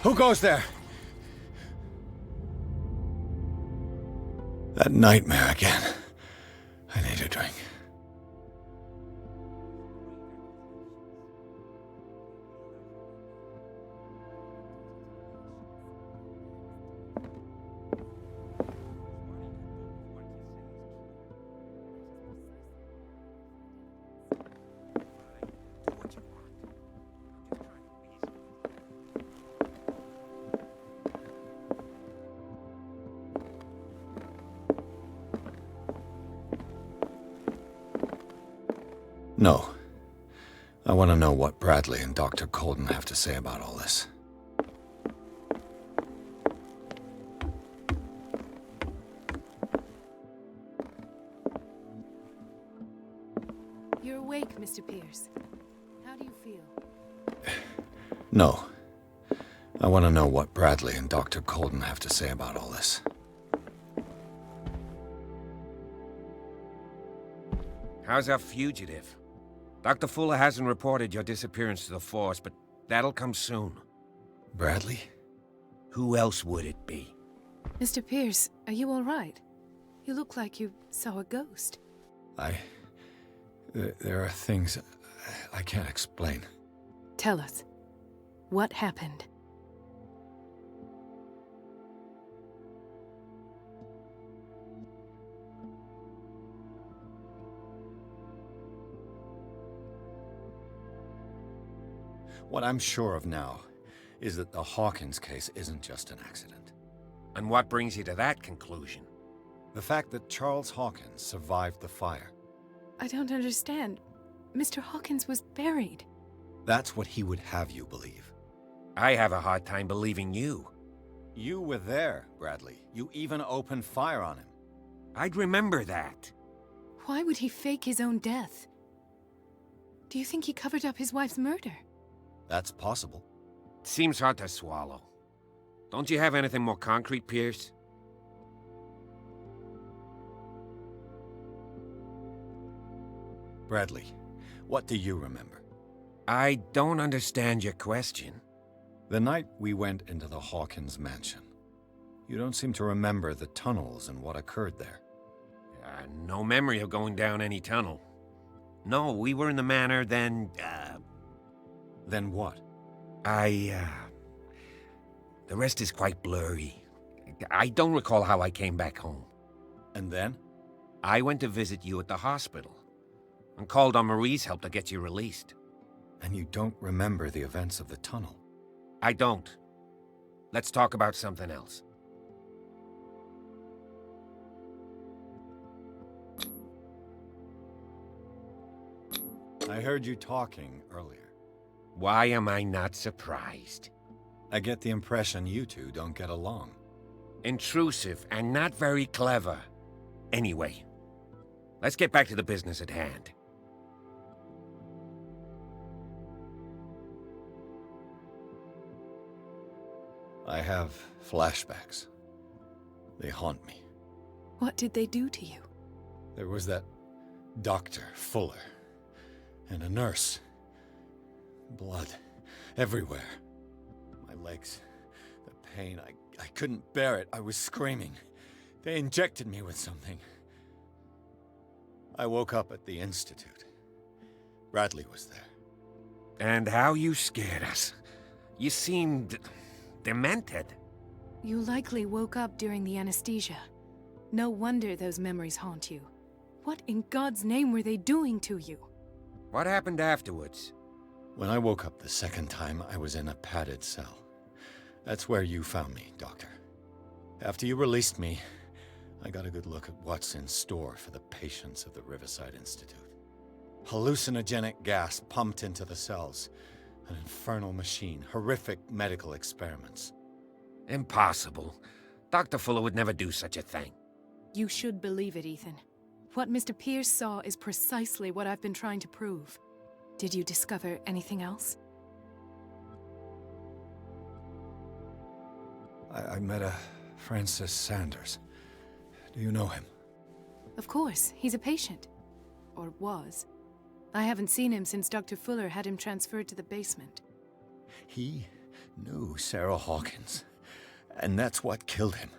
Who goes there? That nightmare again. I need a drink. No. I want to know what Bradley and Dr. Colden have to say about all this. You're awake, Mr. Pierce. How do you feel? No. I want to know what Bradley and Dr. Colden have to say about all this. How's our fugitive? Dr. Fuller hasn't reported your disappearance to the Force, but that'll come soon. Bradley? Who else would it be? Mr. Pierce, are you all right? You look like you saw a ghost. There are things I can't explain. Tell us. What happened? What I'm sure of now is that the Hawkins case isn't just an accident. And what brings you to that conclusion? The fact that Charles Hawkins survived the fire. I don't understand. Mr. Hawkins was buried. That's what he would have you believe. I have a hard time believing you. You were there, Bradley. You even opened fire on him. I'd remember that. Why would he fake his own death? Do you think he covered up his wife's murder? That's possible. Seems hard to swallow. Don't you have anything more concrete, Pierce? Bradley, what do you remember? I don't understand your question. The night we went into the Hawkins mansion. You don't seem to remember the tunnels and what occurred there. No memory of going down any tunnel. No, we were in the manor, then, Then what? The rest is quite blurry. I don't recall how I came back home. And then? I went to visit you at the hospital, and called on Marie's help to get you released. And you don't remember the events of the tunnel? I don't. Let's talk about something else. I heard you talking earlier. Why am I not surprised? I get the impression you two don't get along. Intrusive and not very clever. Anyway, let's get back to the business at hand. I have flashbacks. They haunt me. What did they do to you? There was that Dr. Fuller and a nurse. Blood everywhere. My legs, the pain, I couldn't bear it. I was screaming. They injected me with something. I woke up at the Institute. Bradley was there. And how you scared us. You seemed demented. You likely woke up during the anesthesia. No wonder those memories haunt you. What in God's name were they doing to you? What happened afterwards? When I woke up the second time, I was in a padded cell. That's where you found me, Doctor. After you released me, I got a good look at what's in store for the patients of the Riverside Institute. Hallucinogenic gas pumped into the cells. An infernal machine, horrific medical experiments. Impossible. Dr. Fuller would never do such a thing. You should believe it, Ethan. What Mr. Pierce saw is precisely what I've been trying to prove. Did you discover anything else? I met a Francis Sanders. Do you know him? Of course, he's a patient. Or was. I haven't seen him since Dr. Fuller had him transferred to the basement. He knew Sarah Hawkins, and that's what killed him.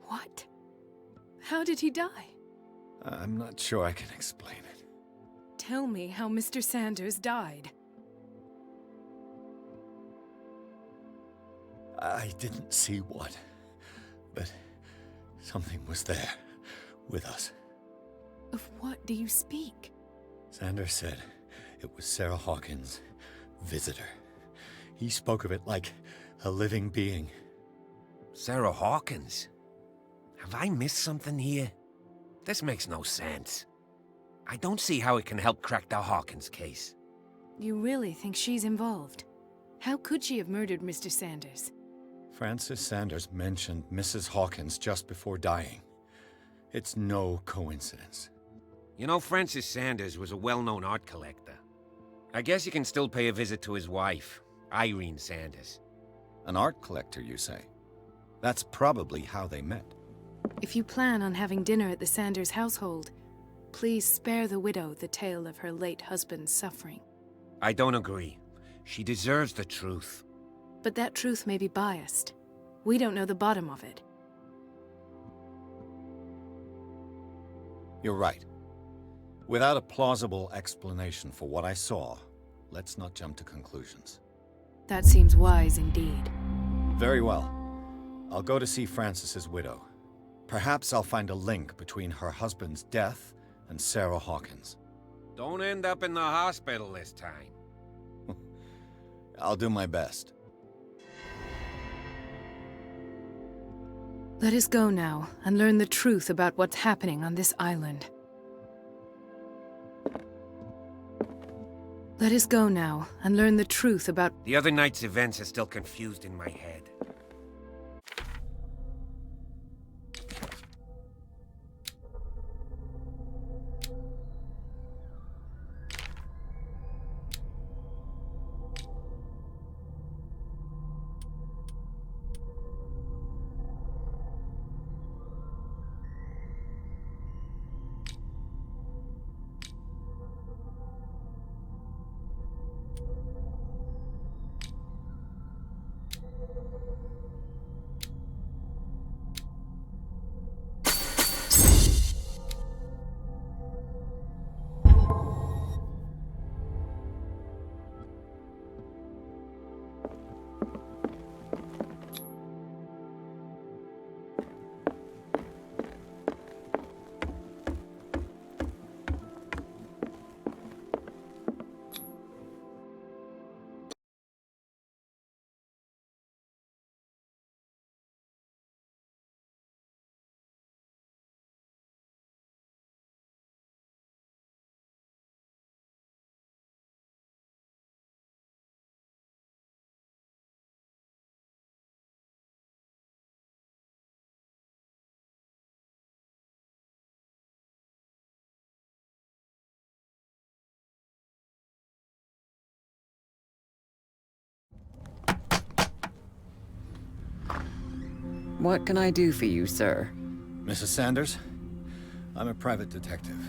What? How did he die? I'm not sure I can explain it. Tell me how Mr. Sanders died. I didn't see what, but something was there, with us. Of what do you speak? Sanders said it was Sarah Hawkins' visitor. He spoke of it like a living being. Sarah Hawkins? Have I missed something here? This makes no sense. I don't see how it can help crack the Hawkins case. You really think she's involved? How could she have murdered Mr. Sanders? Francis Sanders mentioned Mrs. Hawkins just before dying. It's no coincidence. You know, Francis Sanders was a well-known art collector. I guess you can still pay a visit to his wife, Irene Sanders. An art collector, you say? That's probably how they met. If you plan on having dinner at the Sanders household, please spare the widow the tale of her late husband's suffering. I don't agree. She deserves the truth. But that truth may be biased. We don't know the bottom of it. You're right. Without a plausible explanation for what I saw, let's not jump to conclusions. That seems wise indeed. Very well. I'll go to see Francis's widow. Perhaps I'll find a link between her husband's death and Sarah Hawkins. Don't end up in the hospital this time. I'll do my best. Let us go now and learn the truth about what's happening on this island. Let us go now and learn the truth about... The other night's events are still confused in my head. What can I do for you, sir? Mrs. Sanders? I'm a private detective.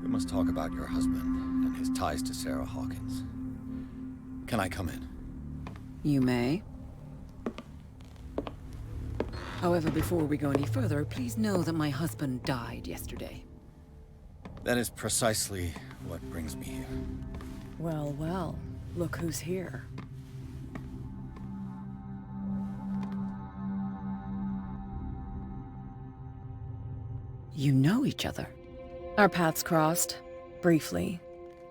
We must talk about your husband and his ties to Sarah Hawkins. Can I come in? You may. However, before we go any further, please know that my husband died yesterday. That is precisely what brings me here. Well, well, look who's here. You know each other. Our paths crossed, briefly.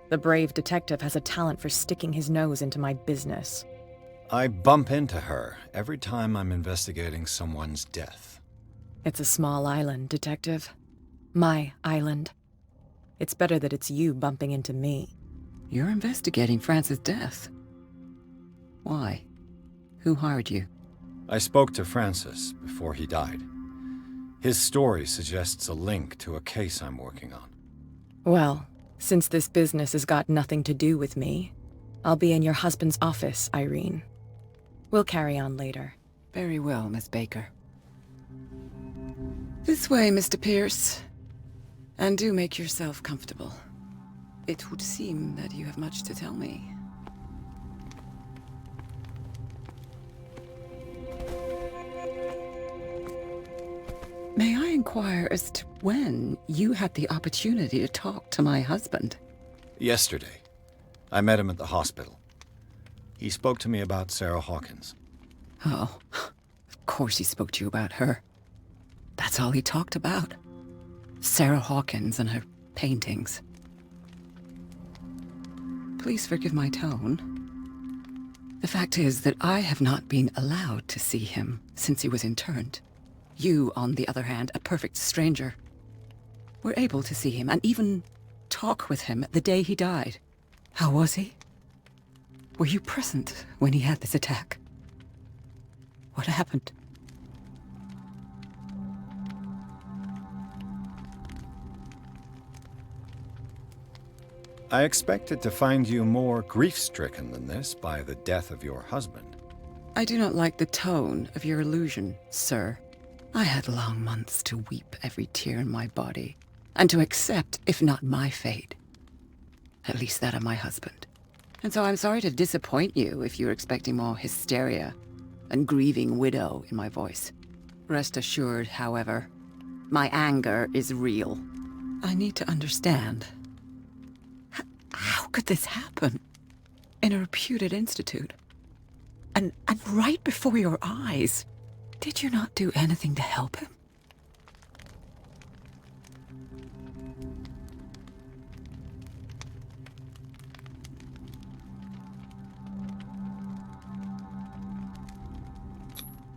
The brave detective has a talent for sticking his nose into my business. I bump into her every time I'm investigating someone's death. It's a small island, Detective. My island. It's better that it's you bumping into me. You're investigating Francis' death. Why? Who hired you? I spoke to Francis before he died. His story suggests a link to a case I'm working on. Well, since this business has got nothing to do with me, I'll be in your husband's office, Irene. We'll carry on later. Very well, Miss Baker. This way, Mr. Pierce. And do make yourself comfortable. It would seem that you have much to tell me. inquire as to when you had the opportunity to talk to my husband? Yesterday, I met him at the hospital. He spoke to me about Sarah Hawkins. Oh, of course he spoke to you about her. That's all he talked about. Sarah Hawkins and her paintings. Please forgive my tone. The fact is that I have not been allowed to see him since he was interned. You, on the other hand, a perfect stranger, were able to see him and even talk with him the day he died. How was he? Were you present when he had this attack? What happened? I expected to find you more grief-stricken than this by the death of your husband. I do not like the tone of your allusion, sir. I had long months to weep every tear in my body, and to accept, if not my fate, at least that of my husband. And so I'm sorry to disappoint you if you're expecting more hysteria and grieving widow in my voice. Rest assured, however, my anger is real. I need to understand. How could this happen? In a reputed institute? And right before your eyes? Did you not do anything to help him?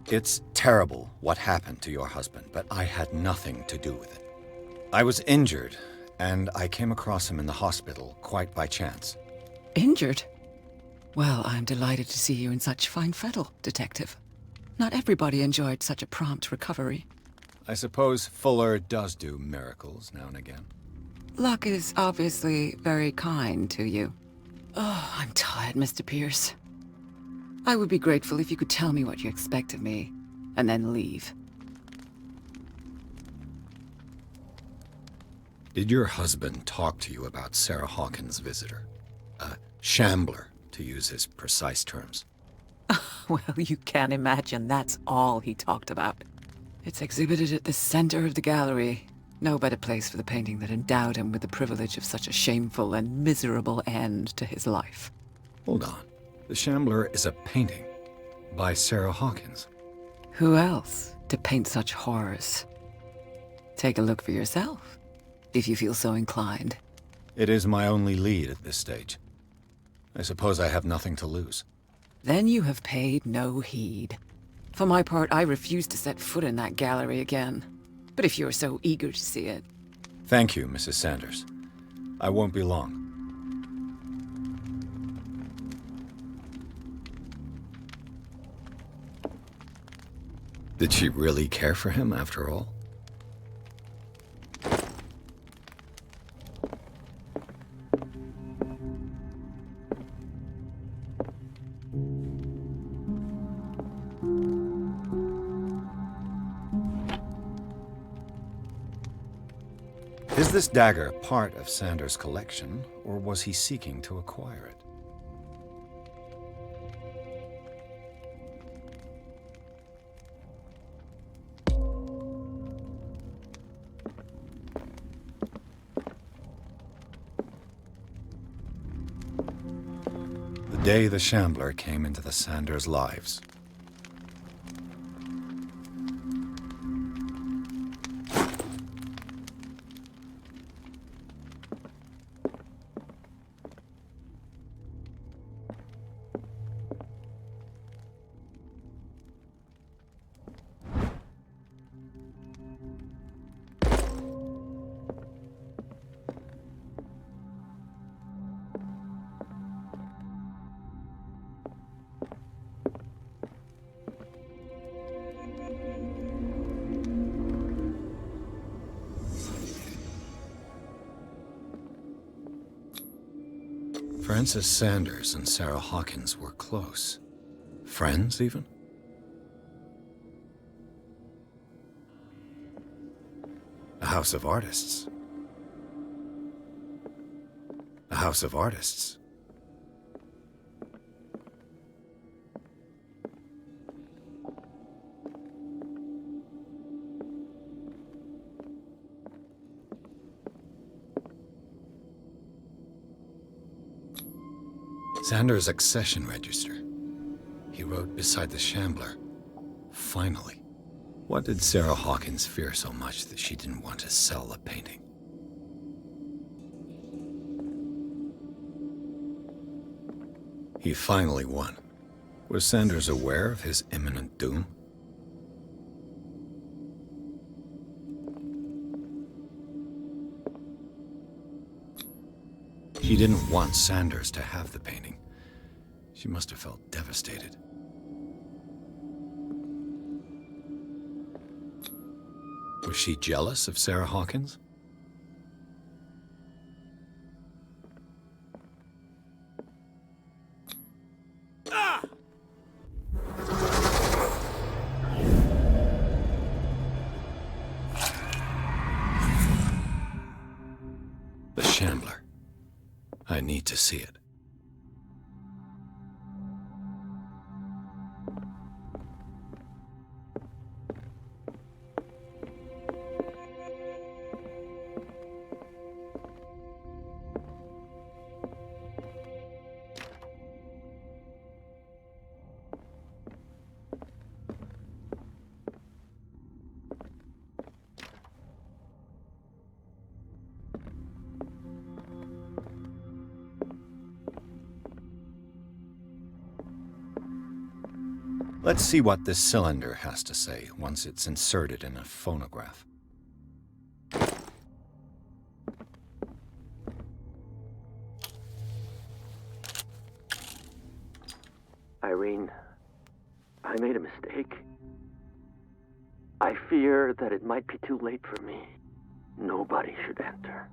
It's terrible what happened to your husband, but I had nothing to do with it. I was injured, and I came across him in the hospital quite by chance. Injured? Well, I'm delighted to see you in such fine fettle, Detective. Not everybody enjoyed such a prompt recovery. I suppose Fuller does do miracles now and again. Luck is obviously very kind to you. Oh, I'm tired, Mr. Pierce. I would be grateful if you could tell me what you expect of me, and then leave. Did your husband talk to you about Sarah Hawkins' visitor? A shambler, to use his precise terms. Well, you can imagine that's all he talked about. It's exhibited at the center of the gallery. No better place for the painting that endowed him with the privilege of such a shameful and miserable end to his life. Hold on. The Shambler is a painting by Sarah Hawkins. Who else to paint such horrors? Take a look for yourself, if you feel so inclined. It is my only lead at this stage. I suppose I have nothing to lose. Then you have paid no heed. For my part, I refuse to set foot in that gallery again. But if you're so eager to see it... Thank you, Mrs. Sanders. I won't be long. Did she really care for him after all? Is this dagger part of Sanders' collection, or was he seeking to acquire it? The day the Shambler came into the Sanders' lives. Frances Sanders and Sarah Hawkins were close. Friends, even? A house of artists. A house of artists. Xander's accession register. He wrote beside the Shambler, "Finally." What did Sarah Hawkins fear so much that she didn't want to sell the painting? He finally won. Was Sanders aware of his imminent doom? She didn't want Sanders to have the painting. She must have felt devastated. Was she jealous of Sarah Hawkins? The Shambler. I need to see it. Let's see what this cylinder has to say once it's inserted in a phonograph. Irene, I made a mistake. I fear that it might be too late for me. Nobody should enter,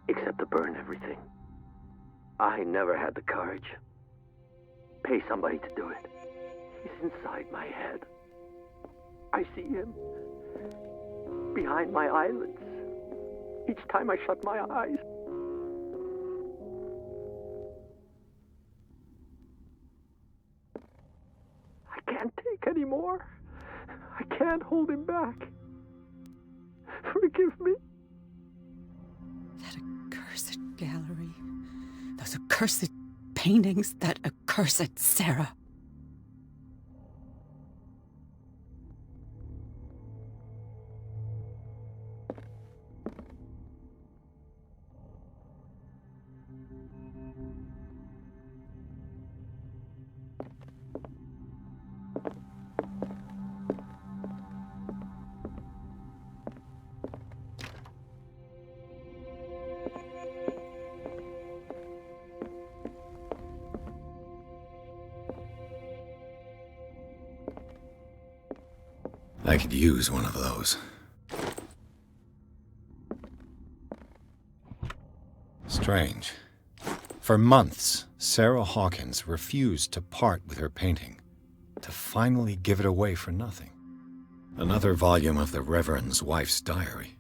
except to burn everything. I never had the courage. Pay somebody to do it. He's inside my head. I see him behind my eyelids each time I shut my eyes. I can't take any more. I can't hold him back. Forgive me. That accursed gallery. Those accursed paintings. That accursed Sarah. I could use one of those. Strange. For months, Sarah Hawkins refused to part with her painting, to finally give it away for nothing. Another volume of the Reverend's wife's diary.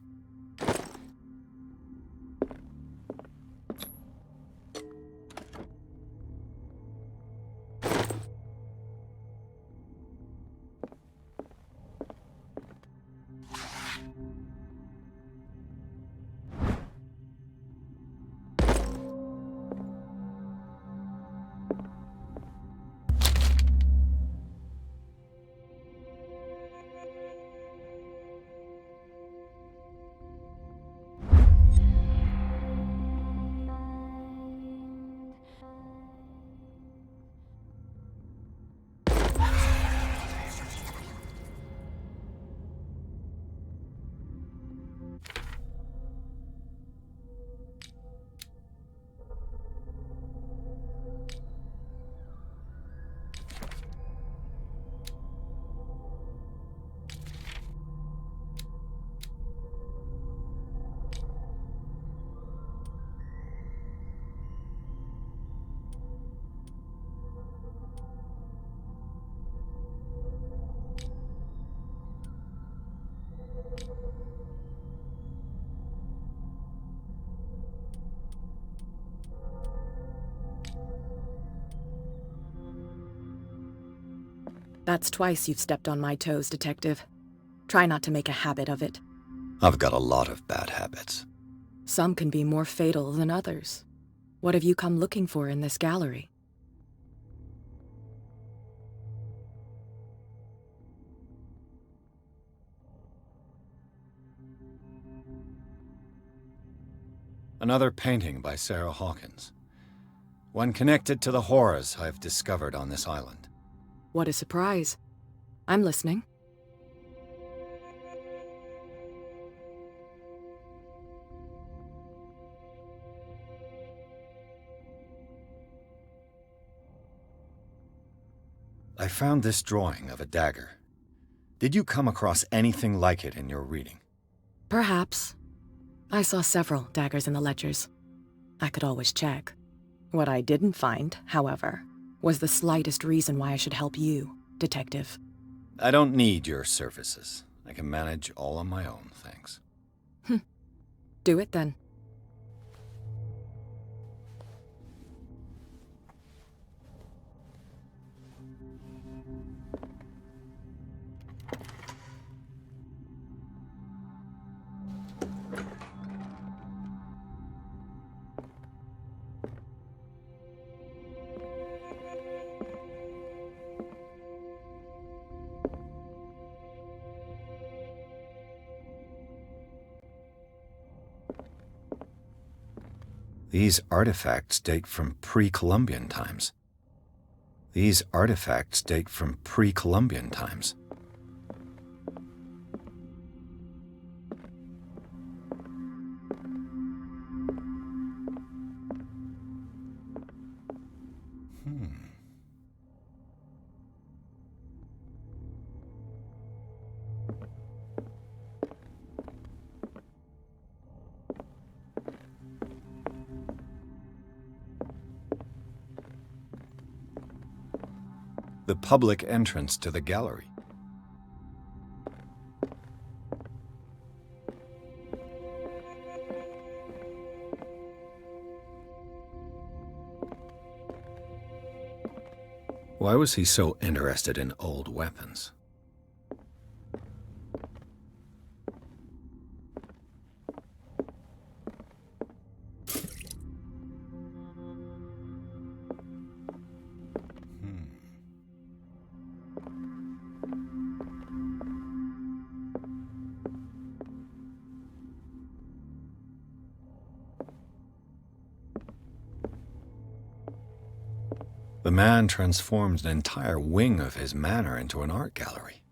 That's twice you've stepped on my toes, Detective. Try not to make a habit of it. I've got a lot of bad habits. Some can be more fatal than others. What have you come looking for in this gallery? Another painting by Sarah Hawkins. One connected to the horrors I've discovered on this island. What a surprise. I'm listening. I found this drawing of a dagger. Did you come across anything like it in your reading? Perhaps. I saw several daggers in the ledgers. I could always check. What I didn't find, however, was the slightest reason why I should help you, Detective. I don't need your services. I can manage all on my own, thanks. Do it then. These artifacts date from pre-Columbian times. These artifacts date from pre-Columbian times. The public entrance to the gallery. Why was he so interested in old weapons? The man transformed an entire wing of his manor into an art gallery.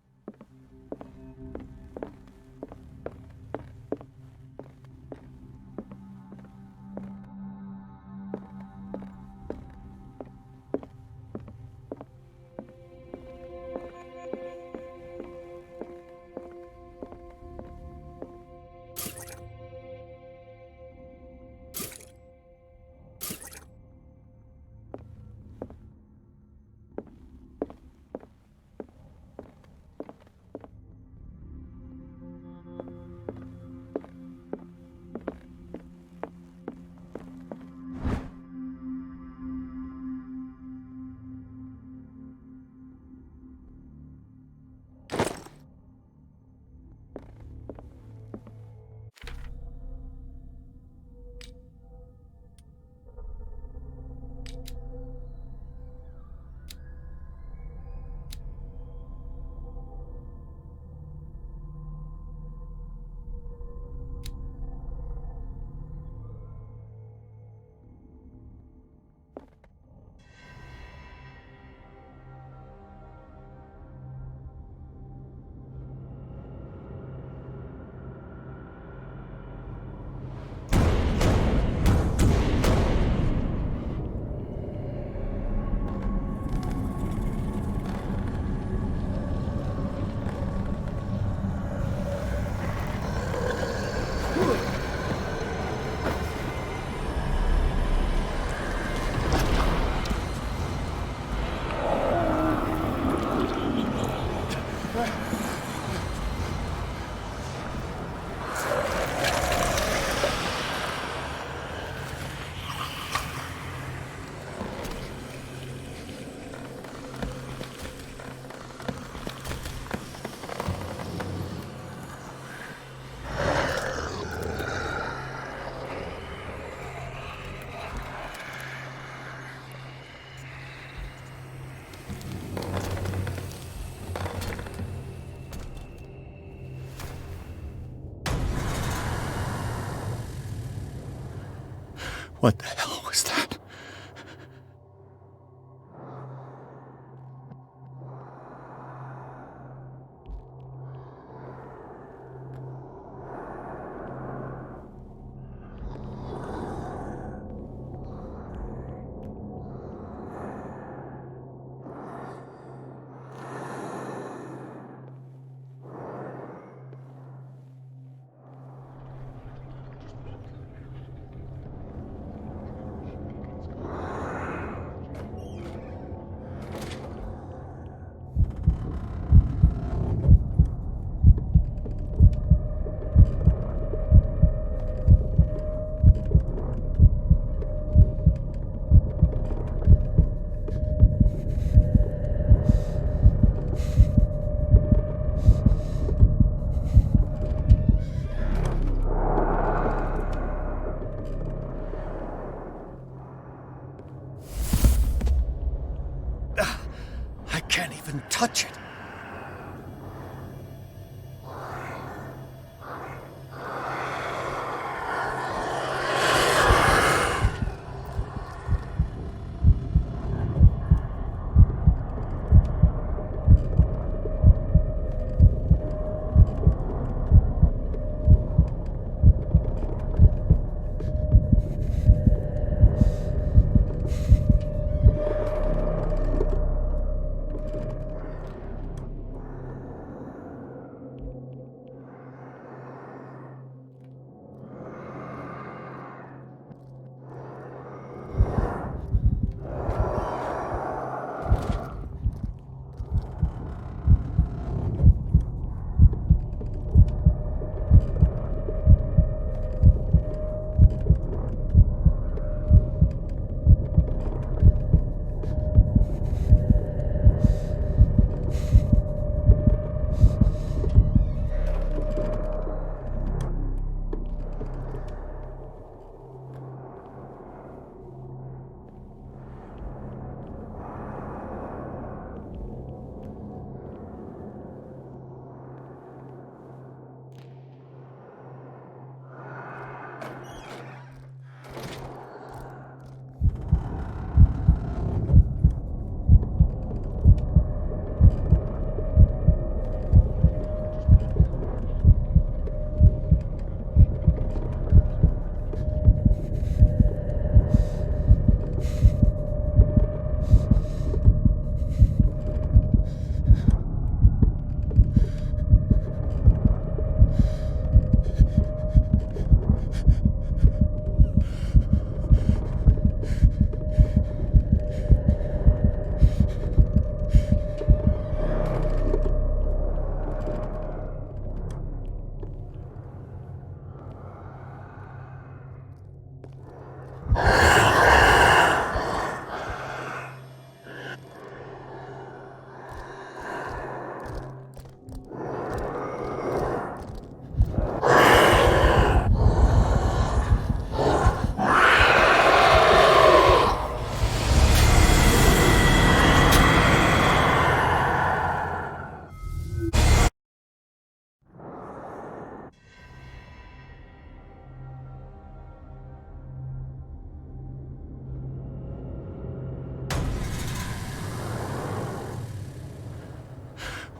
What the hell was that? I can't even touch it.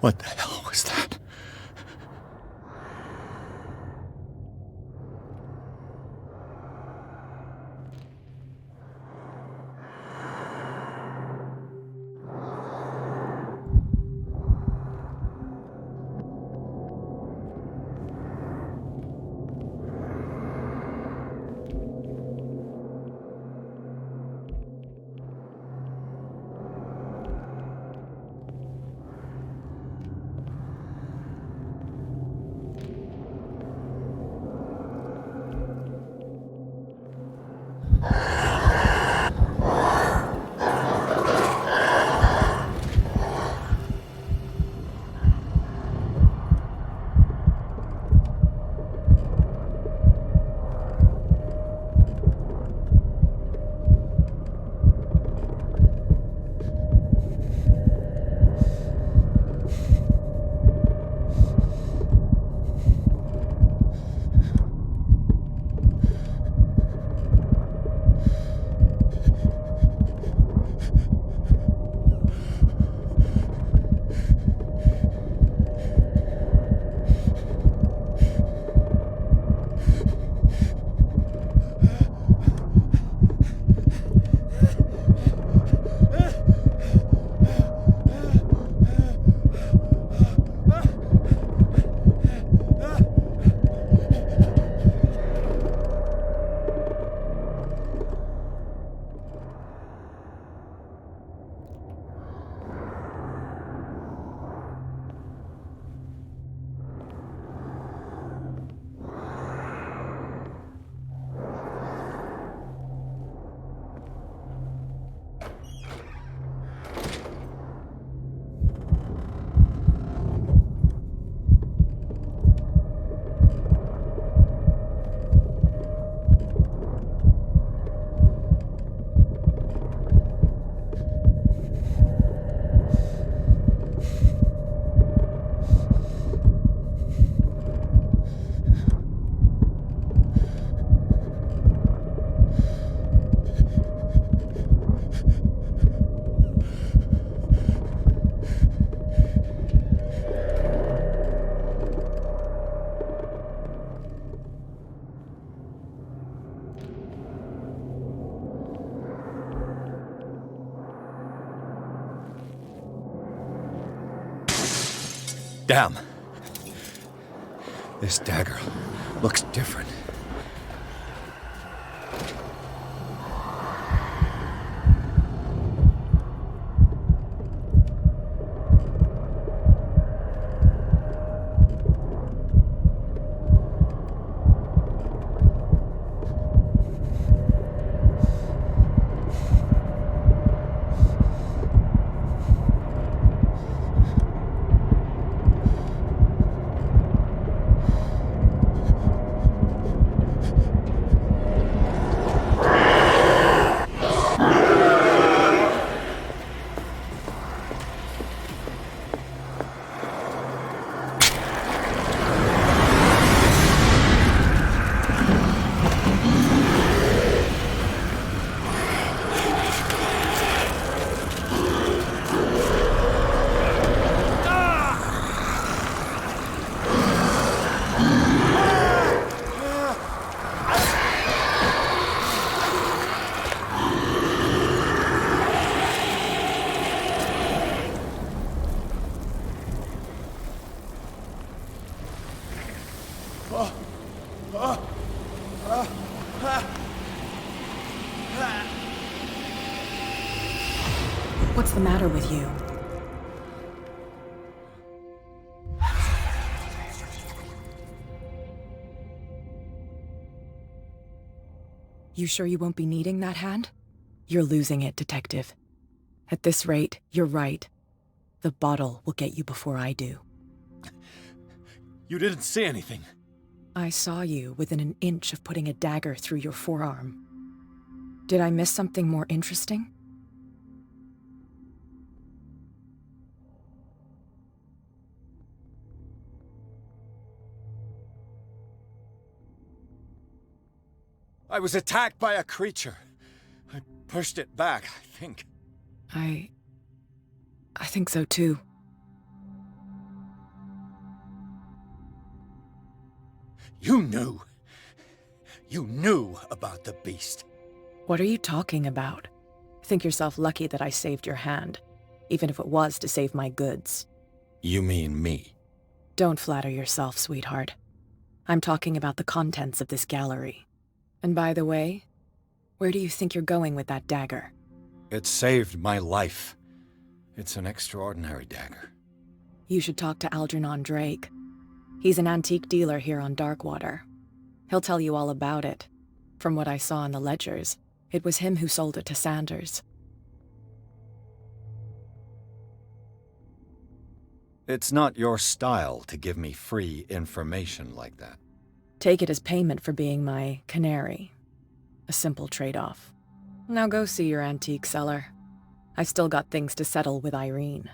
What the hell was that? Damn. This dagger looks different. What's the matter with you? You sure you won't be needing that hand? You're losing it, Detective. At this rate, you're right. The bottle will get you before I do. You didn't see anything. I saw you within an inch of putting a dagger through your forearm. Did I miss something more interesting? I was attacked by a creature. I pushed it back, I think. I think so too. You knew. You knew about the beast. What are you talking about? Think yourself lucky that I saved your hand, even if it was to save my goods. You mean me? Don't flatter yourself, sweetheart. I'm talking about the contents of this gallery. And by the way, where do you think you're going with that dagger? It saved my life. It's an extraordinary dagger. You should talk to Algernon Drake. He's an antique dealer here on Darkwater. He'll tell you all about it. From what I saw in the ledgers, it was him who sold it to Sanders. It's not your style to give me free information like that. Take it as payment for being my canary. A simple trade-off. Now go see your antique seller. I've still got things to settle with Irene.